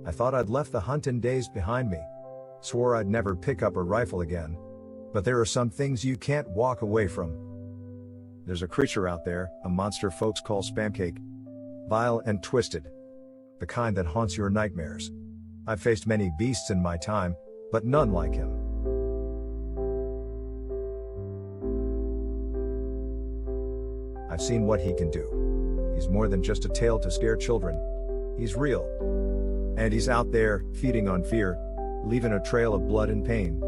I thought I'd left the hunting days behind me. Swore I'd never pick up a rifle again. But there are some things you can't walk away from. There's a creature out there, a monster folks call spamcake. Vile and twisted. The kind that haunts your nightmares. I've faced many beasts in my time, but none like him. I've seen what he can do. He's more than just a tale to scare children. He's real. And he's out there, feeding on fear, leaving a trail of blood and pain.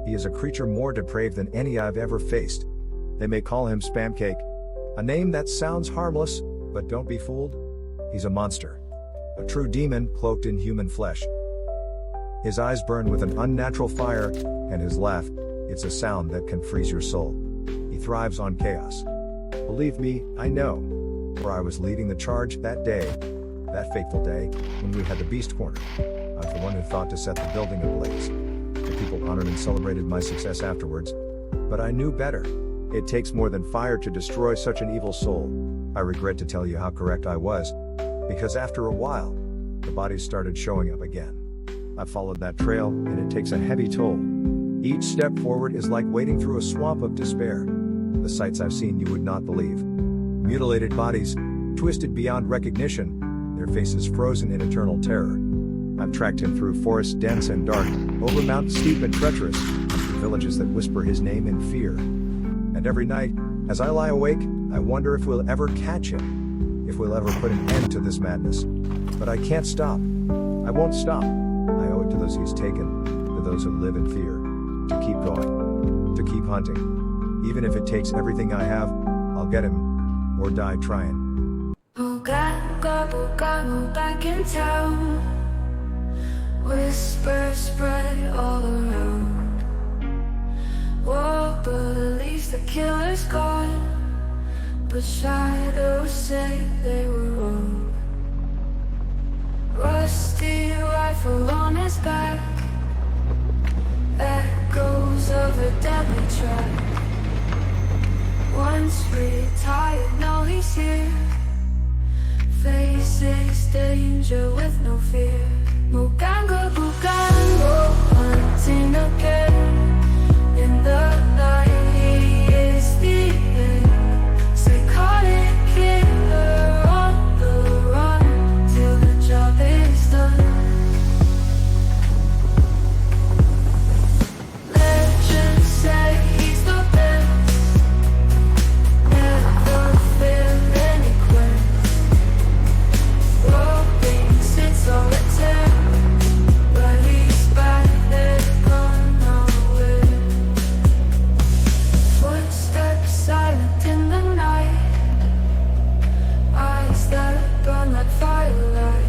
He is a creature more depraved than any I've ever faced. They may call him Spamcake, a name that sounds harmless, but don't be fooled. He's a monster. A true demon cloaked in human flesh. His eyes burn with an unnatural fire, and his laugh, it's a sound that can freeze your soul. He thrives on chaos. Believe me, I know. For I was leading the charge that day, that fateful day, when we had the beast cornered. I was the one who thought to set the building ablaze. The people honored and celebrated my success afterwards. But I knew better. It takes more than fire to destroy such an evil soul. I regret to tell you how correct I was. Because after a while, the bodies started showing up again. I followed that trail, and it takes a heavy toll. Each step forward is like wading through a swamp of despair. The sights I've seen you would not believe. Mutilated bodies, twisted beyond recognition, their faces frozen in eternal terror. I've tracked him through forests dense and dark, over mountains steep and treacherous, and through villages that whisper his name in fear. And every night, as I lie awake, I wonder if we'll ever catch him, if we'll ever put an end to this madness. But I can't stop. I won't stop. I owe it to those he's taken, to those who live in fear, to keep going, to keep hunting. Even if it takes everything I have, I'll get him, or die trying. Moganga, back in town. Whispers spread all around. War believes the killer's gone, but shadows say they were wrong. Rusty rifle on his back, echoes of a deadly track. Once retired, now he's here, faces danger with no fear. Moganga, hunting again. In the night, he is the end. Psychotic killer on the run, till the job is done. Legends say he's the best, never failed any quest. Roving in solitaire, but he's back there, gone nowhere. Footsteps silent in the night, eyes that burn like firelight.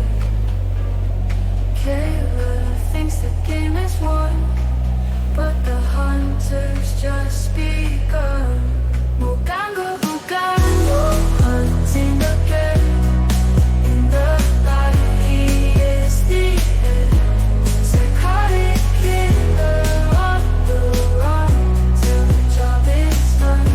Killer thinks the game is won, but the hunter's just begun. Moganga, hunting again. In the night, he is the end. Psychotic killer on the run, till the job is done.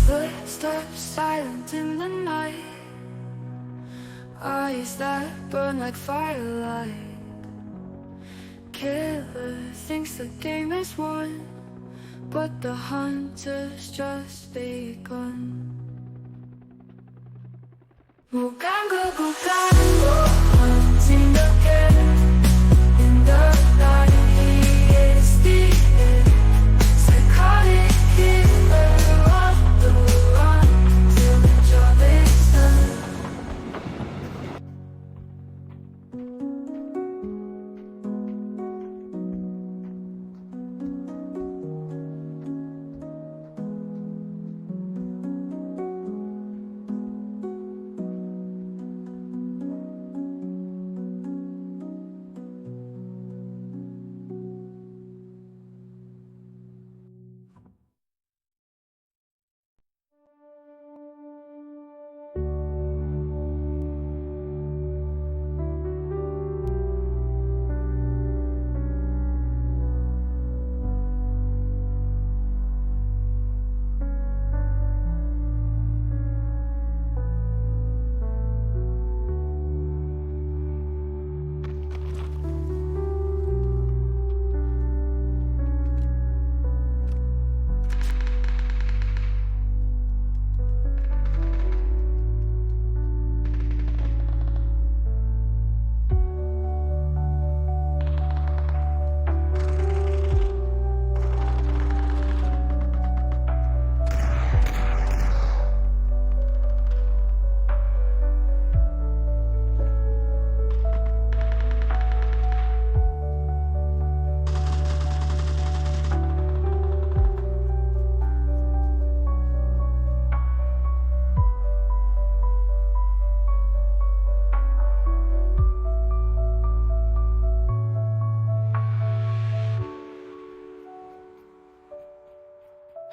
Footsteps silent in the night, eyes that burn like firelight. Killer thinks the game is won, but the hunter's just begun. Moganga, hunting again. In the night, he is the end. Psychotic killer on the run, till the job is done.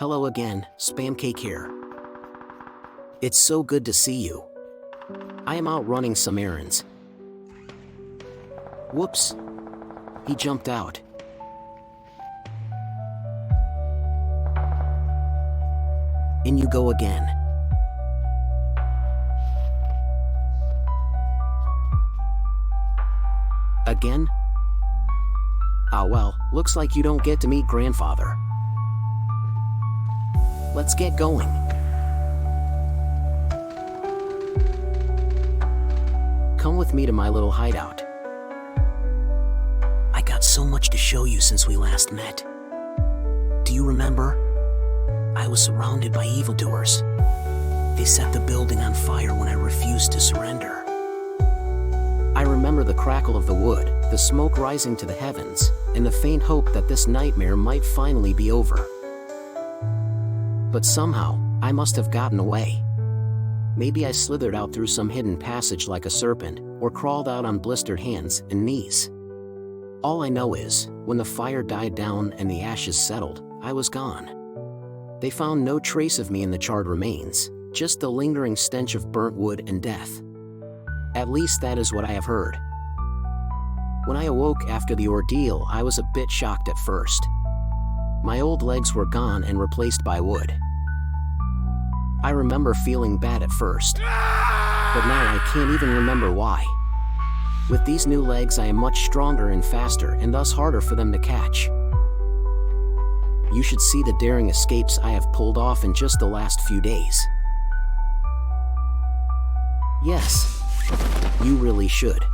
Hello again, Spam Cake here. It's so good to see you. I am out running some errands. Whoops. He jumped out. In you go again. Again? Ah well, looks like you don't get to meet grandfather. Let's get going. Come with me to my little hideout. I got so much to show you since we last met. Do you remember? I was surrounded by evildoers. They set the building on fire when I refused to surrender. I remember the crackle of the wood, the smoke rising to the heavens, and the faint hope that this nightmare might finally be over. But somehow, I must have gotten away. Maybe I slithered out through some hidden passage like a serpent, or crawled out on blistered hands and knees. All I know is, when the fire died down and the ashes settled, I was gone. They found no trace of me in the charred remains, just the lingering stench of burnt wood and death. At least that is what I have heard. When I awoke after the ordeal, I was a bit shocked at first. My old legs were gone and replaced by wood. I remember feeling bad at first, but now I can't even remember why. With these new legs, I am much stronger and faster, and thus harder for them to catch. You should see the daring escapes I have pulled off in just the last few days. Yes, you really should.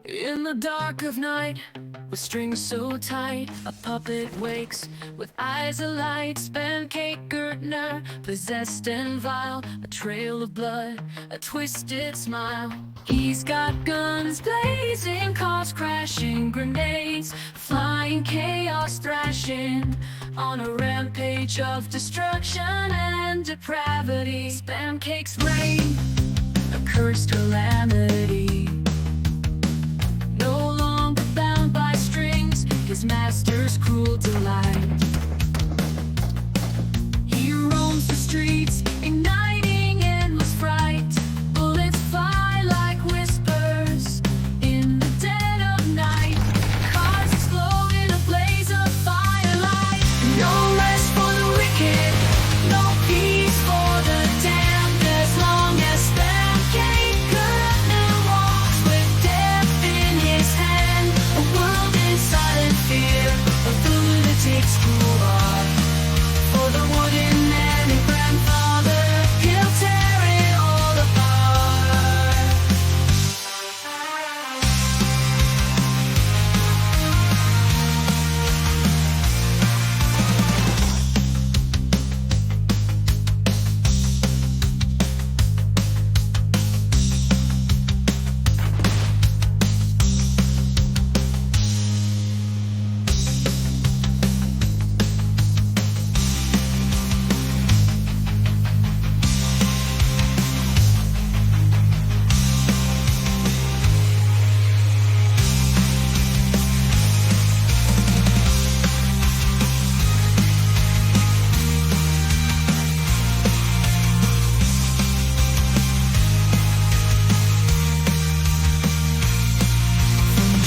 In the dark of night, with strings so tight, a puppet wakes with eyes alight. Spam cake Gertner, possessed and vile, a trail of blood, a twisted smile. He's got guns blazing, cars crashing, grenades flying, chaos thrashing, on a rampage of destruction and depravity. Spam cake's reign, a cursed calamity. No longer bound by strings, his master's cruel delight. He roams the streets, igniting endless fright. Bullets fly like whispers in the dead of night. Cars explode in a blaze of firelight. No rest for the wicked, no peace for the damned, as long as Spam Cake Gertner walks with death in his hand. A world in silent fear of the lunatic's cruel art. For the wooden man and grandfather, he'll tear it all apart.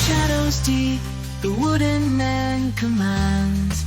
Shadows deep, the wooden man commands.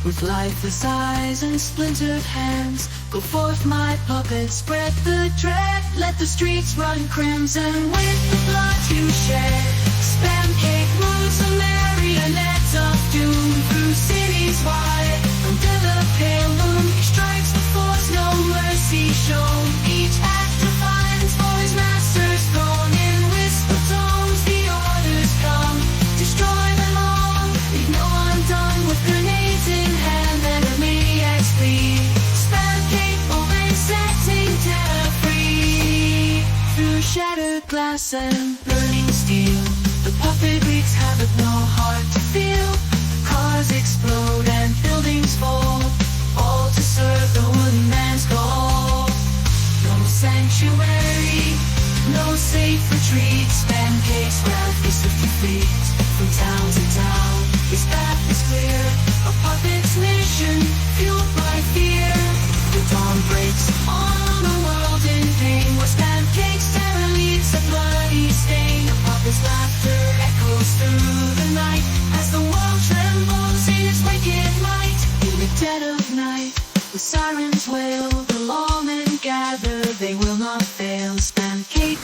With lifeless eyes and splintered hands, go forth, my puppet, spread the dread. Let the streets run crimson with the blood you shed. Spam cake moves a marionette of doom through cities wide. Under the pale moon, he strikes the force, no mercy shown. Each act defiance for his master's throne. In whisper tones, the orders come. Destroy them all, leave no one done. With grenades in hand and a maniac's plea, Spam cake open, setting terror free. Through shattered glass and burning steel, the puppet wreaks havoc, no heart to feel. Cars explode and buildings fall. all to serve the wooden man's call. No sanctuary, no safe retreats. Pancakes round feast of defeat. From town to town, his path is clear. A puppet's mission, fueled by fear. The dawn breaks on a world in pain, where pancakes terror leaves a bloody stain. A puppet's laughter echoes through the night, as the world trembles in its wicked might. In the dead of night, the sirens wail, the lawmen gather, they will not fail. Pancake